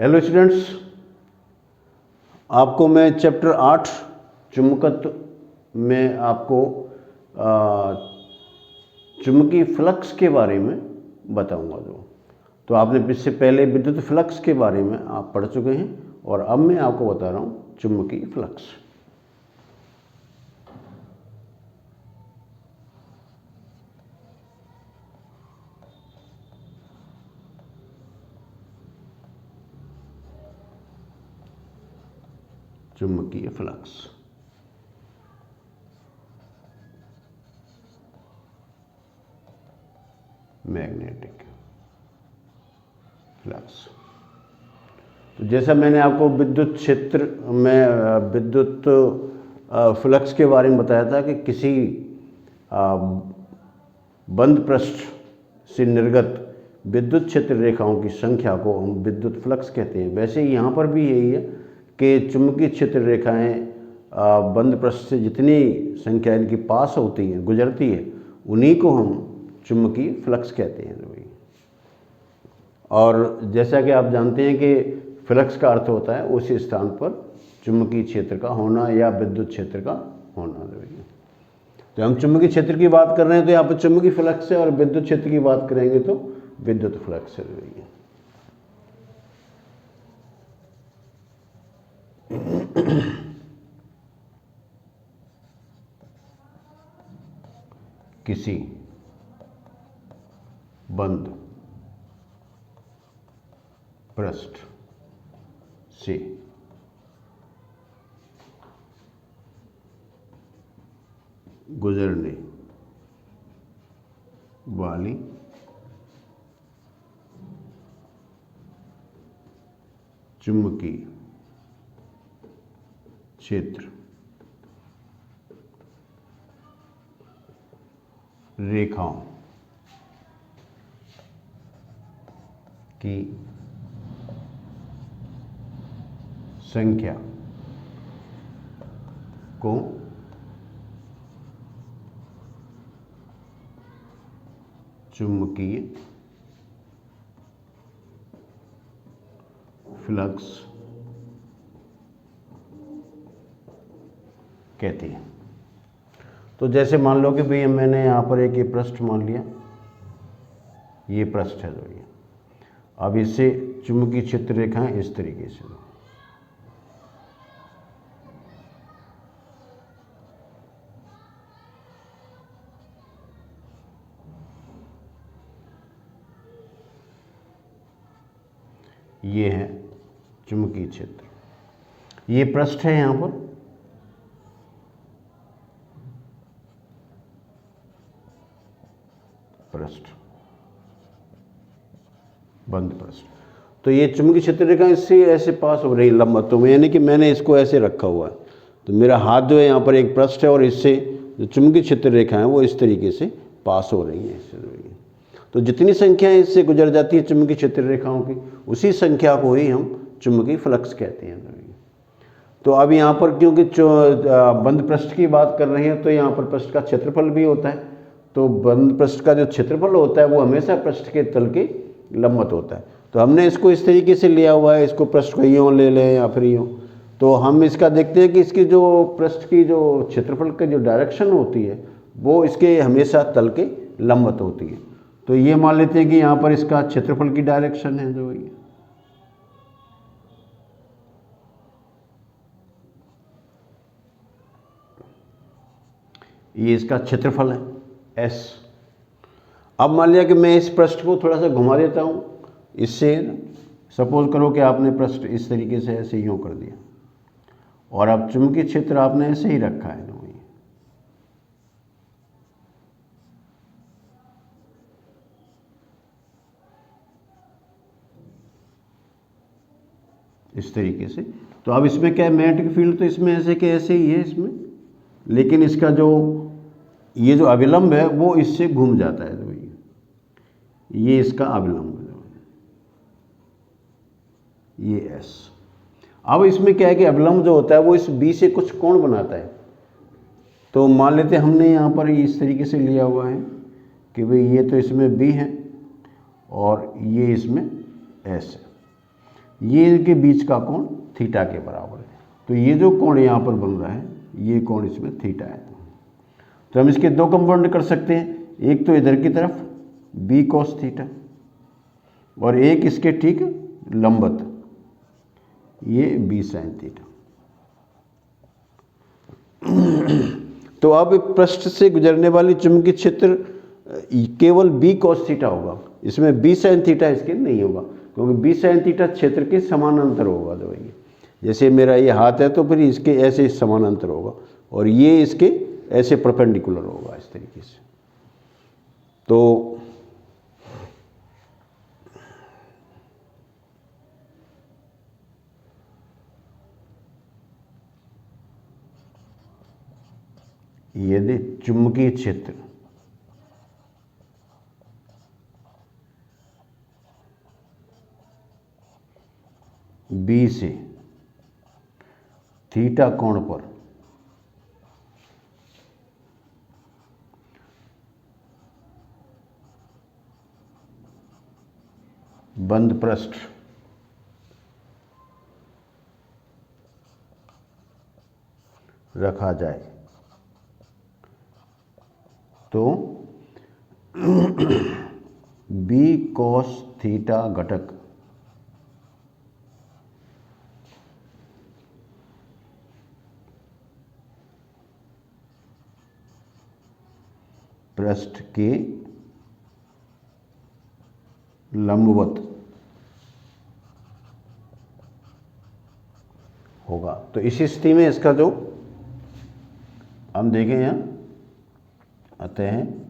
Hello students, आपको मैं chapter 8 चुंबकत्व में आपको चुंबकीय फ्लक्स के बारे में बताऊंगा। तो आपने इससे पहले विद्युत फ्लक्स के बारे में आप पढ़ चुके हैं और अब मैं आपको बता रहा हूँ चुंबकीय फ्लक्स। चुंबकीय फ्लक्स मैग्नेटिक फ्लक्स। तो जैसा मैंने आपको विद्युत क्षेत्र में विद्युत फ्लक्स के बारे में बताया था कि किसी बंद पृष्ठ से निर्गत विद्युत क्षेत्र रेखाओं की संख्या को हम विद्युत फ्लक्स कहते हैं। वैसे ही यहाँ पर भी यही है कि चुंबकीय क्षेत्र रेखाएं बंद पृष्ठ से जितनी संख्या इनकी पास होती हैं, गुजरती है, उन्हीं को हम चुंबकीय फ्लक्स कहते हैं। और जैसा कि आप जानते हैं कि फ्लक्स का अर्थ होता है उसी स्थान पर चुंबकीय क्षेत्र का होना या विद्युत क्षेत्र का होना। तो हम चुंबकीय क्षेत्र की बात कर रहे हैं तो यहाँ पर चुंबकीय फ्लक्स है, और विद्युत क्षेत्र की बात करेंगे तो विद्युत फ्लक्स है। किसी बंद पृष्ठ से गुजरने वाली चुंबकीय क्षेत्र रेखाओं की संख्या को चुंबकीय फ्लक्स कहते हैं। तो जैसे मान लो कि भाई मैंने यहाँ पर एक ये पृष्ठ मान लिया, ये पृष्ठ है जो ये, अब इससे चुंबकीय क्षेत्र रेखाएं इस तरीके से, ये है चुंबकीय क्षेत्र, ये पृष्ठ है यहाँ पर, पृष्ठ बंद पृष्ठ। तो ये चुंबकीय क्षेत्र रेखा इससे ऐसे पास हो रही लंबवतों में, यानी कि मैंने इसको ऐसे रखा हुआ है, तो मेरा हाथ जो है यहाँ पर एक पृष्ठ है और इससे जो चुंबकीय क्षेत्र रेखा है वो इस तरीके से पास हो रही हैं इससे। तो जितनी संख्या इससे गुजर जाती है चुंबकीय क्षेत्र रेखाओं की, उसी संख्या को ही हम चुंबकीय फ्लक्स कहते हैं। तो अब यहाँ पर क्योंकि बंद पृष्ठ की बात कर रहे हैं तो यहाँ पर पृष्ठ का क्षेत्रफल भी होता है। तो बंद पृष्ठ का जो क्षेत्रफल होता है वो हमेशा पृष्ठ के तल के लंबवत होता है। तो हमने इसको इस तरीके से लिया हुआ है, इसको पृष्ठ को यूँ ले लें या फिर यूँ। तो हम इसका देखते हैं कि इसकी जो पृष्ठ की जो क्षेत्रफल की जो डायरेक्शन होती है वो इसके हमेशा तल के लंबवत होती है। तो ये मान लेते हैं कि यहाँ पर इसका क्षेत्रफल की डायरेक्शन है जो ये इसका क्षेत्रफल है S। अब मान लिया कि मैं इस पृष्ठ को थोड़ा सा घुमा देता हूँ, इससे सपोज करो कि आपने पृष्ठ इस तरीके से ऐसे यूँ कर दिया और अब चुंबकीय क्षेत्र आपने ऐसे ही रखा है इस तरीके से। तो अब इसमें क्या है, मैग्नेटिक फील्ड तो इसमें ऐसे के ऐसे ही है इसमें, लेकिन इसका जो ये जो अविलंब है वो इससे घूम जाता है। तो ये इसका अविलंब है, ये S। अब इसमें क्या है कि अविलंब जो होता है वो इस B से कुछ कोण बनाता है। तो मान लेते हैं हमने यहाँ पर इस तरीके से लिया हुआ है कि भाई ये तो इसमें B है और ये इसमें S है। ये इनके बीच का कोण थीटा के बराबर है। तो ये जो कोण यहाँ पर बन रहा है, ये कोण इसमें थीटा है। तो हम इसके दो कंपोनेंट कर सकते हैं, एक तो इधर की तरफ b cos थीटा और एक इसके ठीक लंबवत ये b sin थीटा। तो अब पृष्ठ से गुजरने वाली चुंबकीय क्षेत्र केवल b cos थीटा होगा, इसमें b sin थीटा इसके नहीं होगा, क्योंकि b sin थीटा क्षेत्र के समानांतर होगा। तो ये जैसे मेरा ये हाथ है तो फिर इसके ऐसे समानांतर होगा और ये इसके ऐसे परपेंडिकुलर होगा इस तरीके से। तो यदि चुंबकीय क्षेत्र B से थीटा कोण पर बंद पृष्ठ रखा जाए तो b cos थीटा घटक पृष्ठ के लंबवत होगा। तो इसी स्थिति में इसका जो हम देखें यहाँ आते हैं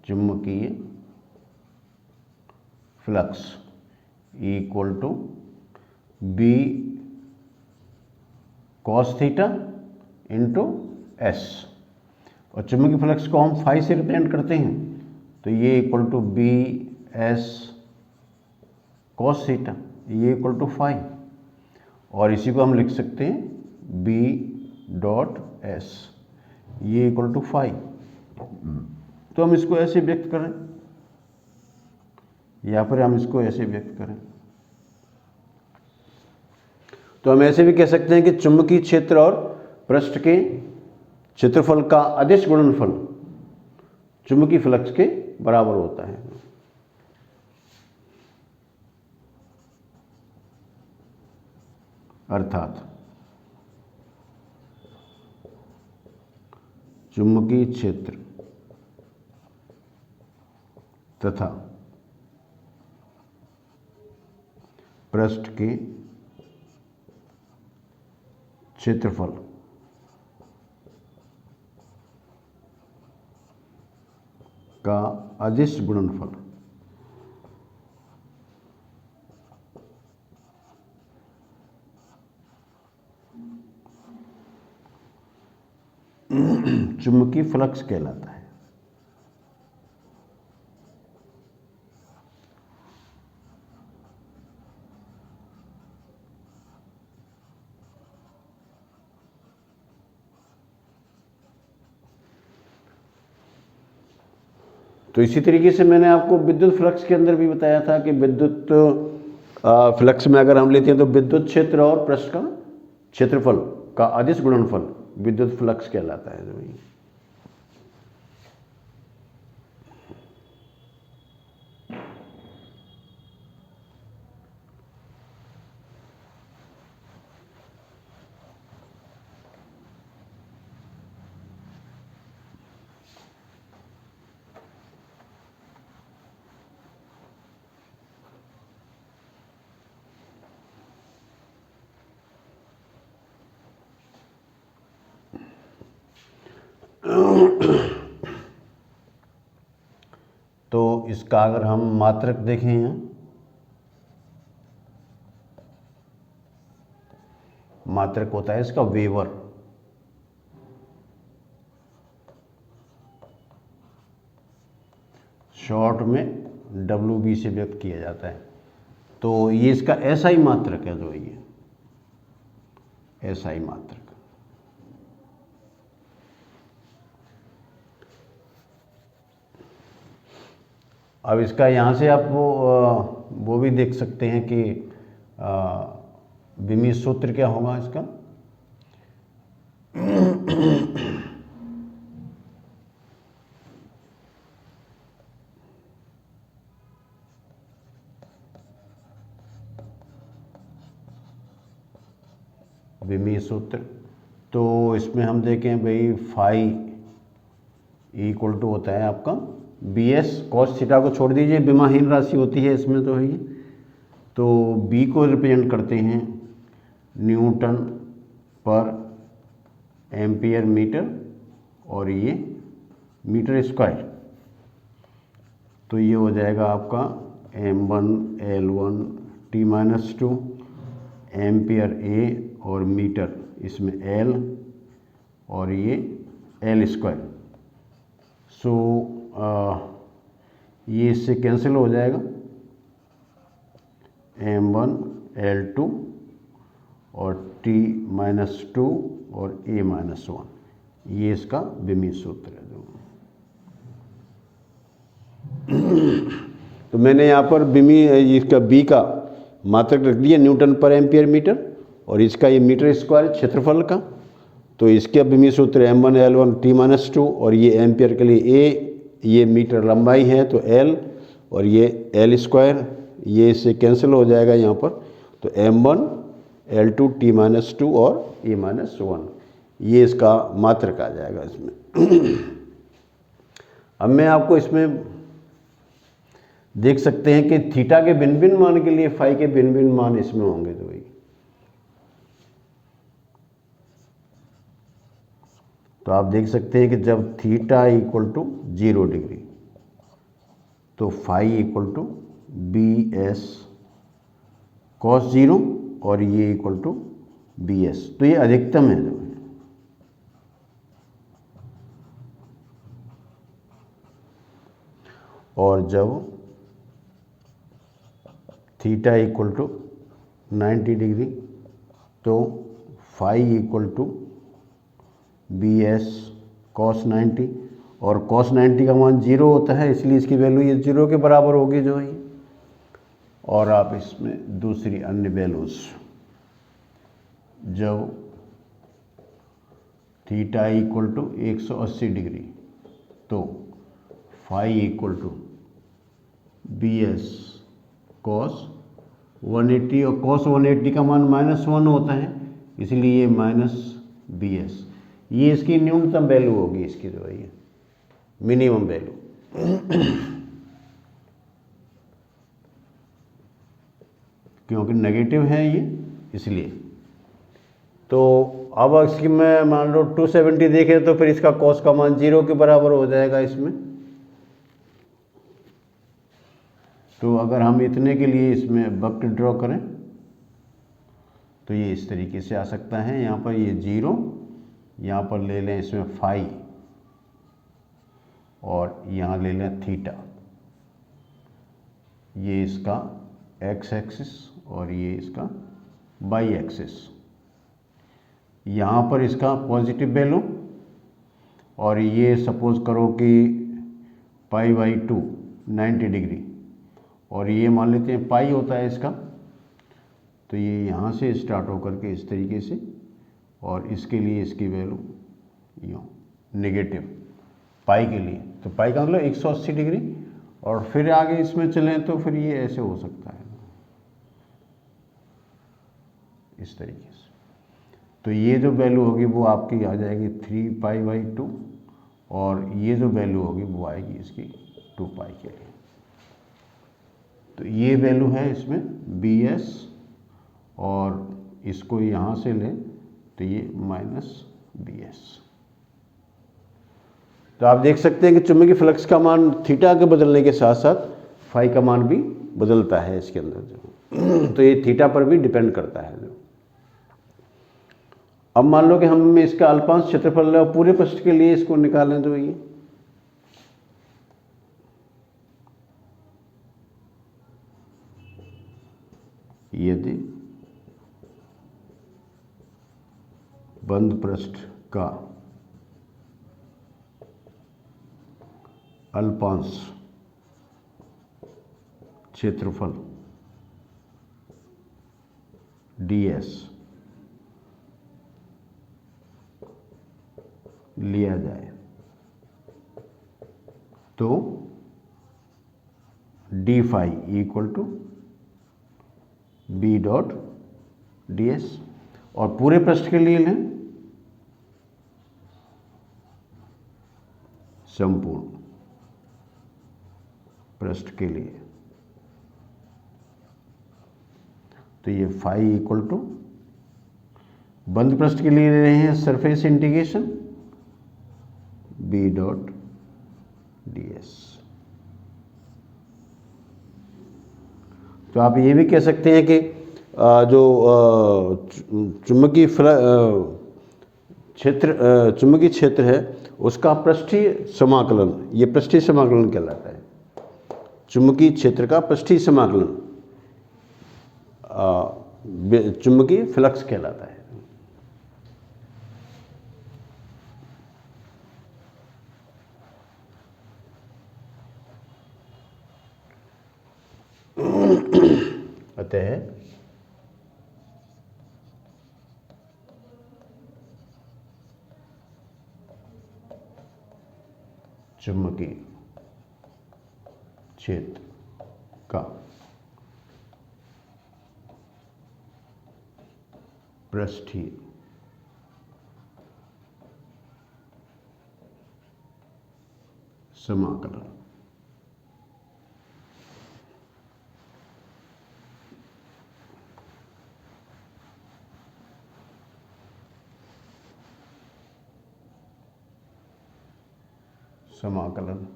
चुंबकीय flux equal to b cos theta into S, और चुंबकीय फ्लक्स को हम फाई से रिप्रेजेंट करते हैं, तो ये equal to b s cos theta, ये इक्वल टू फाई, और इसी को हम लिख सकते हैं b डॉट s, ये इक्वल टू फाई। तो हम इसको ऐसे व्यक्त करें या फिर हम इसको ऐसे व्यक्त करें, तो हम ऐसे भी कह सकते हैं कि चुंबकीय क्षेत्र और पृष्ठ के क्षेत्रफल का अदिश गुणनफल चुंबकीय फ्लक्स के बराबर होता है। अर्थात चुंबकीय क्षेत्र तथा पृष्ठ के क्षेत्रफल का अदिश गुणनफल चुंबकीय फ्लक्स कहलाता है। तो इसी तरीके से मैंने आपको विद्युत फ्लक्स के अंदर भी बताया था कि विद्युत फ्लक्स में अगर हम लेते हैं तो विद्युत क्षेत्र और पृष्ठ का क्षेत्रफल का अदिश गुणनफल विद्युत फ्लक्स कहलाता है। तो इसका अगर हम मात्रक देखें यहाँ, मात्रक होता है इसका वेबर, शॉर्ट में WB से व्यक्त किया जाता है। तो ये इसका ऐसा ही मात्रक है, जो ये एसआई मात्रक। अब इसका यहाँ से आप वो भी देख सकते हैं कि विमीय सूत्र क्या होगा इसका। विमीय सूत्र तो इसमें हम देखें भाई फाई इक्वल टू होता है आपका बी एस कॉस थीटा को छोड़ दीजिए, विमाहीन राशि होती है इसमें तो है ही। तो बी को रिप्रेजेंट करते हैं न्यूटन पर एम्पियर मीटर और ये मीटर स्क्वायर। तो ये हो जाएगा आपका m1 L1 T-2 एम्पियर ए और मीटर इसमें L और ये L स्क्वायर। सो ये इससे कैंसिल हो जाएगा m1 L2 और T-2 और A-1, ये इसका विमीय सूत्र है। तो मैंने यहाँ पर विमीय इसका बी का मात्रक रख दिया न्यूटन पर एम्पियर मीटर और इसका ये मीटर स्क्वायर क्षेत्रफल का। तो इसके विमीय सूत्र m1 L1 T-2 और ये एम्पियर के लिए A, ये मीटर लंबाई है तो L और ये L स्क्वायर, ये इससे कैंसिल हो जाएगा यहाँ पर। तो m1 L2 T-2 और A-1, ये इसका मात्रक आ जाएगा इसमें। अब मैं आपको इसमें देख सकते हैं कि थीटा के भिन्न भिन्न मान के लिए फाई के भिन्न भिन्न मान इसमें होंगे। तो भाई तो आप देख सकते हैं कि जब थीटा इक्वल टू 0 डिग्री तो phi equal to B S cos 0 और ये इक्वल टू बी एस। तो ये अधिकतम है जो है। और जब थीटा इक्वल टू 90 डिग्री तो phi equal to B S cos 90 और कॉस 90 का मान 0 होता है, इसलिए इसकी वैल्यू ये 0 के बराबर होगी जो है। और आप इसमें दूसरी अन्य वैल्यूज जब थीटा इक्वल टू 180 डिग्री तो phi equal to B S cos 180 और कॉस 180 का मान -1 होता है, इसलिए ये माइनस बी एस, ये इसकी न्यूनतम वैल्यू होगी इसकी जो है, ये मिनिमम वैल्यू। क्योंकि नेगेटिव है ये इसलिए। तो अब इसकी मैं मान लो 270 देखें तो फिर इसका कॉस का मान 0 के बराबर हो जाएगा इसमें। तो अगर हम इतने के लिए इसमें वक्र ड्रॉ करें तो ये इस तरीके से आ सकता है। यहाँ पर ये 0, यहाँ पर ले लें इसमें फाई और यहाँ ले लें थीटा, ये इसका एक्स एक्सिस और ये इसका वाई एक्सिस। यहाँ पर इसका पॉजिटिव वैल्यू और ये सपोज करो कि π/2 90 डिग्री और ये मान लेते हैं पाई होता है इसका। तो ये यहाँ से स्टार्ट होकर के इस तरीके से और इसके लिए इसकी वैल्यू यूँ नेगेटिव पाई के लिए, तो पाई का मतलब 180 डिग्री और फिर आगे इसमें चलें तो फिर ये ऐसे हो सकता है इस तरीके से। तो ये जो वैल्यू होगी वो आपकी आ जाएगी 3π/2 और ये जो वैल्यू होगी वो आएगी इसकी 2π के लिए। तो ये वैल्यू है इसमें बी एस और इसको यहाँ से लें तो ये -बी एस। तो आप देख सकते हैं कि चुंबकीय फ्लक्स का मान थीटा के बदलने के साथ साथ फाई का मान भी बदलता है इसके अंदर जो। तो ये थीटा पर भी डिपेंड करता है जो। अब मान लो कि हम इसका अल्पांश क्षेत्रफल और पूरे पृष्ठ के लिए इसको निकालें तो ये यदि बंद पृष्ठ का अल्पांश क्षेत्रफल ds लिया जाए तो d phi equal to b dot ds। और पूरे पृष्ठ के लिए लें संपूर्ण पृष्ठ के लिए तो ये फाई इक्वल टू बंद पृष्ठ के लिए ले रहे हैं surface integration b dot ds। तो आप ये भी कह सकते हैं कि जो चुंबकीय क्षेत्र है उसका पृष्ठीय समाकलन, ये पृष्ठीय समाकलन कहलाता है। चुंबकीय क्षेत्र का पृष्ठीय समाकलन चुंबकीय फ्लक्स कहलाता है। अतः चुंबकीय क्षेत्र का पृष्ठीय समाकलन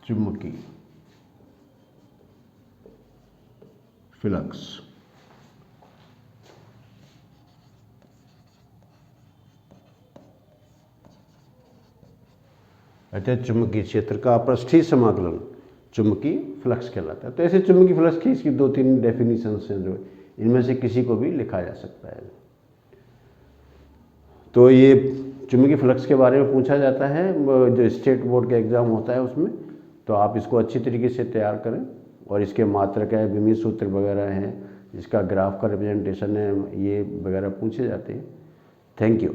चुंबकीय फ्लक्स अतः चुंबकीय क्षेत्र का पृष्ठीय समाकलन चुंबकीय फ्लक्स कहलाता है। तो ऐसे चुंबकीय फ्लक्स की इसकी 2-3 डेफिनेशंस हैं, जो इनमें से किसी को भी लिखा जा सकता है। तो ये चुंबकीय फ्लक्स के बारे में पूछा जाता है जो स्टेट बोर्ड का एग्ज़ाम होता है उसमें, तो आप इसको अच्छी तरीके से तैयार करें। और इसके मात्रक है, विमीय सूत्र वगैरह हैं, इसका ग्राफ का रिप्रेजेंटेशन है, ये वगैरह पूछे जाते हैं। Thank you.